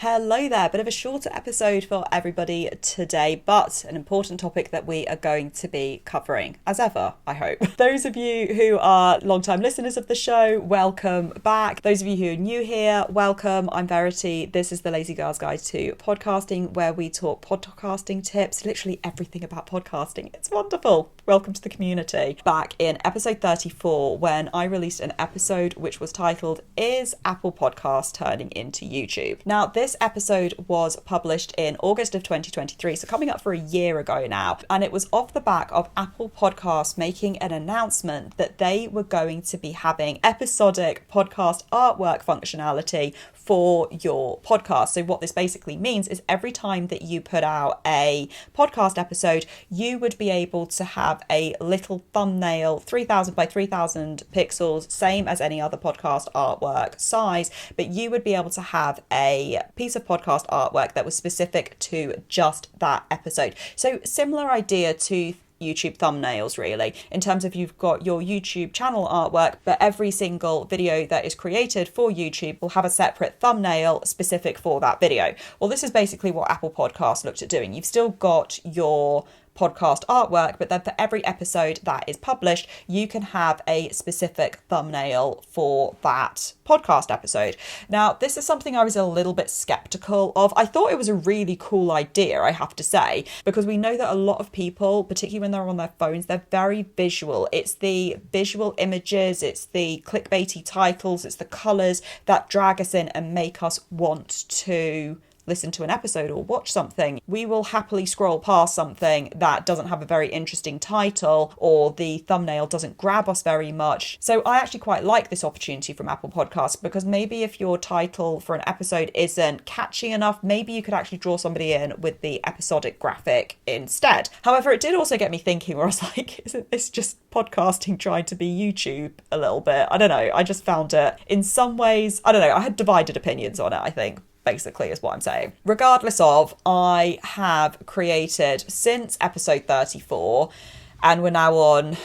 Hello there, bit of a shorter episode for everybody today, but an important topic that we are going to be covering, as ever, I hope. Those of you who are long-time listeners of the show, welcome back. Those of you who are new here, welcome. I'm Verity. This is the Lazy Girl's Guide to Podcasting, where we talk podcasting tips, literally everything about podcasting. It's wonderful. Welcome to the community. Back in episode 34, when I released an episode which was titled, Is Apple Podcast Turning into YouTube? Now, this episode was published in August of 2023, so coming up for a year ago now, and it was off the back of Apple Podcasts making an announcement that they were going to be having episodic podcast artwork functionality for your podcast. So what this basically means is every time that you put out a podcast episode, you would be able to have a little thumbnail, 3000 by 3000 pixels, same as any other podcast artwork size, but you would be able to have a piece of podcast artwork that was specific to just that episode. So similar idea to YouTube thumbnails, really, in terms of you've got your YouTube channel artwork, but every single video that is created for YouTube will have a separate thumbnail specific for that video. Well, this is basically what Apple Podcasts looked at doing. You've still got your podcast artwork, but then for every episode that is published, you can have a specific thumbnail for that podcast episode. Now, this is something I was a little bit skeptical of. I thought it was a really cool idea, I have to say, because we know that a lot of people, particularly when they're on their phones, they're very visual. It's the visual images, it's the clickbaity titles, it's the colours that drag us in and make us want to listen to an episode or watch something. We will happily scroll past something that doesn't have a very interesting title or the thumbnail doesn't grab us very much. So I actually quite like this opportunity from Apple Podcasts, because maybe if your title for an episode isn't catchy enough, maybe you could actually draw somebody in with the episodic graphic instead. However, it did also get me thinking, where I was like, isn't this just podcasting trying to be YouTube a little bit? I don't know. I just found it in some ways, I don't know, I had divided opinions on it, I think. Basically is what I'm saying. Regardless of, I have created since episode 34, and we're now on,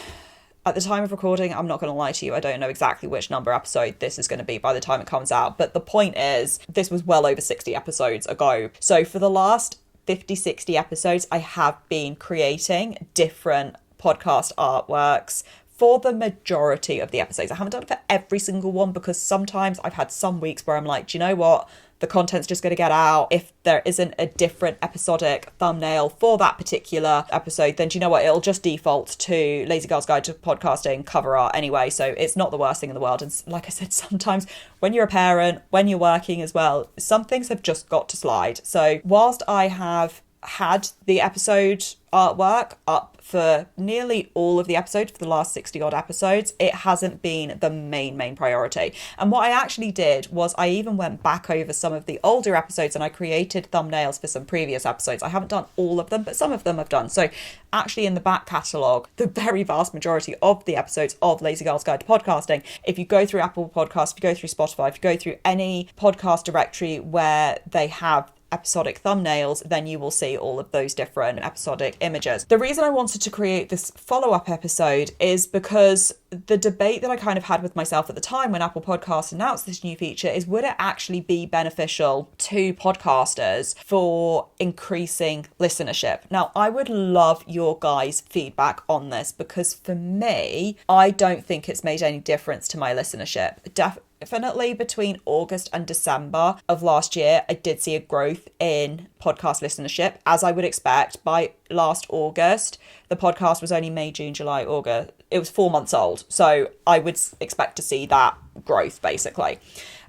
at the time of recording, I'm not going to lie to you, I don't know exactly which number episode this is going to be by the time it comes out, but the point is, this was well over 60 episodes ago. So for the last 50, 60 episodes, I have been creating different podcast artworks for the majority of the episodes. I haven't done it for every single one, because sometimes I've had some weeks where I'm like, do you know what? The content's just going to get out. If there isn't a different episodic thumbnail for that particular episode, then do you know what? It'll just default to Lazy Girl's Guide to Podcasting cover art anyway. So it's not the worst thing in the world. And like I said, sometimes when you're a parent, when you're working as well, some things have just got to slide. So whilst I have had the episode artwork up for nearly all of the episodes, for the last 60 odd episodes, it hasn't been the main priority. And what I actually did was I even went back over some of the older episodes and I created thumbnails for some previous episodes. I haven't done all of them, but some of them I've done. So actually in the back catalogue, the very vast majority of the episodes of Lazy Girl's Guide to Podcasting, if you go through Apple Podcasts, if you go through Spotify, if you go through any podcast directory where they have episodic thumbnails, then you will see all of those different episodic images. The reason I wanted to create this follow-up episode is because the debate that I kind of had with myself at the time when Apple Podcasts announced this new feature is, would it actually be beneficial to podcasters for increasing listenership? Now, I would love your guys' feedback on this, because for me, I don't think it's made any difference to my listenership. Definitely between August and December of last year, I did see a growth in podcast listenership, as I would expect. By last August, the podcast was only May, June, July, August. It was 4 months old. So I would expect to see that growth, basically.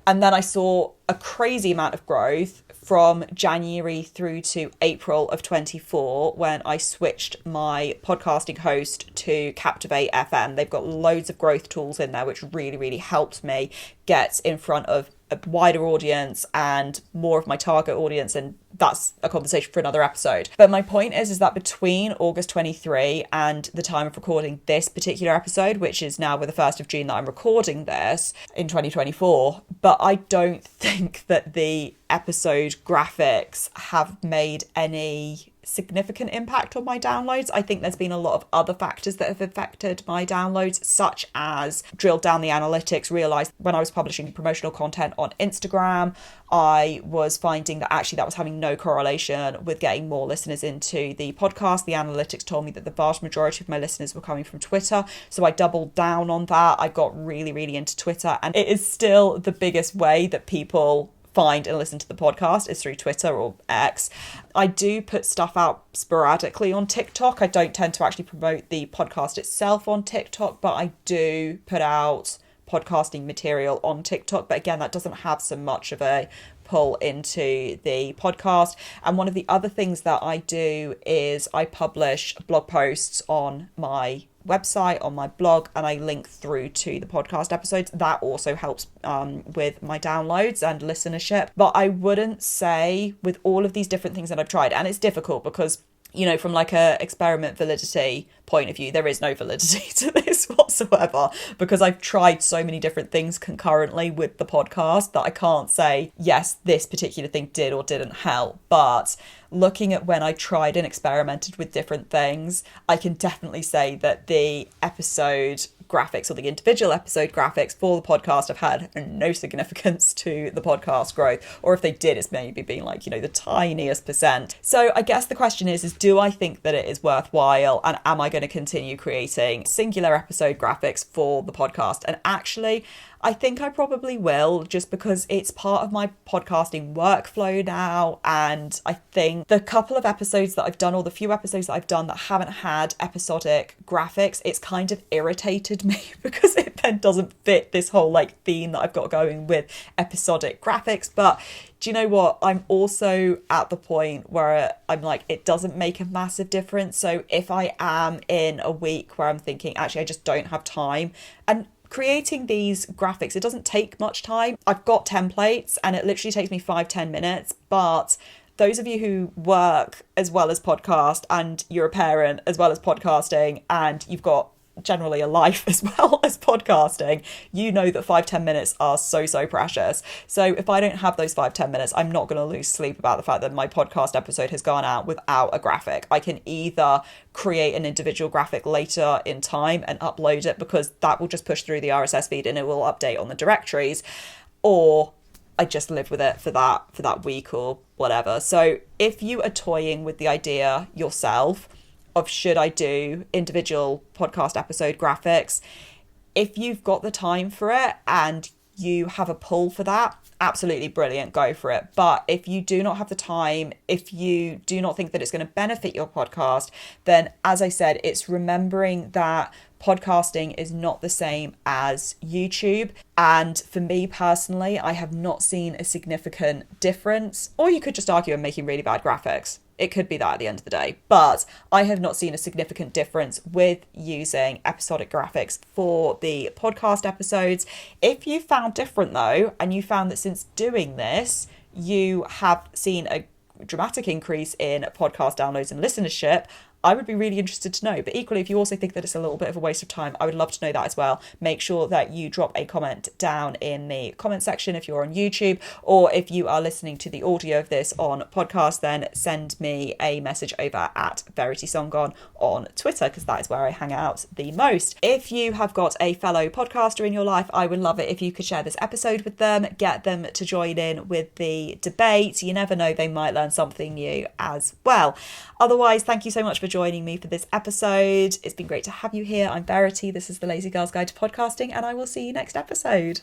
And then I saw a crazy amount of growth from January through to April of 24, when I switched my podcasting host to Captivate FM. They've got loads of growth tools in there, which really helped me get in front of a wider audience and more of my target audience, and that's a conversation for another episode. But my point is that between August 23 and the time of recording this particular episode, which is now with the 1st of June that I'm recording this in 2024, but I don't think that the episode graphics have made any significant impact on my downloads. I think there's been a lot of other factors that have affected my downloads, such as drilled down the analytics, realized when I was publishing promotional content on Instagram, I was finding that actually that was having no correlation with getting more listeners into the podcast. The analytics told me that the vast majority of my listeners were coming from Twitter. So I doubled down on that. I got really, really into Twitter, and it is still the biggest way that people find and listen to the podcast is through Twitter or X. I do put stuff out sporadically on TikTok. I don't tend to actually promote the podcast itself on TikTok, but I do put out podcasting material on TikTok. But again, that doesn't have so much of a pull into the podcast. And one of the other things that I do is I publish blog posts on my website, on my blog, and I link through to the podcast episodes. That also helps with my downloads and listenership. But I wouldn't say, with all of these different things that I've tried, and it's difficult because, you know, from like a experiment validity point of view, there is no validity to this whatsoever, because I've tried so many different things concurrently with the podcast that I can't say, yes, this particular thing did or didn't help. But looking at when I tried and experimented with different things, I can definitely say that the episode graphics or the individual episode graphics for the podcast have had no significance to the podcast growth, or if they did, it's maybe been like, you know, the tiniest percent. So I guess the question is do I think that it is worthwhile, and am I going to continue creating singular episode graphics for the podcast? And actually, I think I probably will, just because it's part of my podcasting workflow now. And I think the couple of episodes that I've done, or the few episodes that I've done that haven't had episodic graphics, it's kind of irritated me because it then doesn't fit this whole like theme that I've got going with episodic graphics. But do you know what? I'm also at the point where I'm like, it doesn't make a massive difference. So if I am in a week where I'm thinking, actually, I just don't have time, and creating these graphics, it doesn't take much time. I've got templates and it literally takes me 5-10 minutes. But those of you who work as well as podcast, and you're a parent as well as podcasting, and you've got generally a life as well as podcasting, you know that 5-10 minutes are so precious. So if I don't have those 5-10 minutes, I'm not going to lose sleep about the fact that my podcast episode has gone out without a graphic. I can either create an individual graphic later in time and upload it, because that will just push through the RSS feed and it will update on the directories, or I just live with it for that week or whatever. So if you are toying with the idea yourself of should I do individual podcast episode graphics, if you've got the time for it and you have a pull for that, absolutely brilliant, go for it. But if you do not have the time, if you do not think that it's going to benefit your podcast, then as I said, it's remembering that podcasting is not the same as YouTube. And for me personally, I have not seen a significant difference. Or you could just argue I'm making really bad graphics. It could be that at the end of the day, but I have not seen a significant difference with using episodic graphics for the podcast episodes. If you found different though, and you found that since doing this, you have seen a dramatic increase in podcast downloads and listenership, I would be really interested to know. But equally, if you also think that it's a little bit of a waste of time, I would love to know that as well. Make sure that you drop a comment down in the comment section if you're on YouTube, or if you are listening to the audio of this on podcast, then send me a message over at VeritySongon on Twitter, because that is where I hang out the most. If you have got a fellow podcaster in your life, I would love it if you could share this episode with them, get them to join in with the debate. You never know, they might learn something new as well. Otherwise, thank you so much for joining me for this episode. It's been great to have you here. I'm Verity. This is the Lazy Girl's Guide to Podcasting, and I will see you next episode.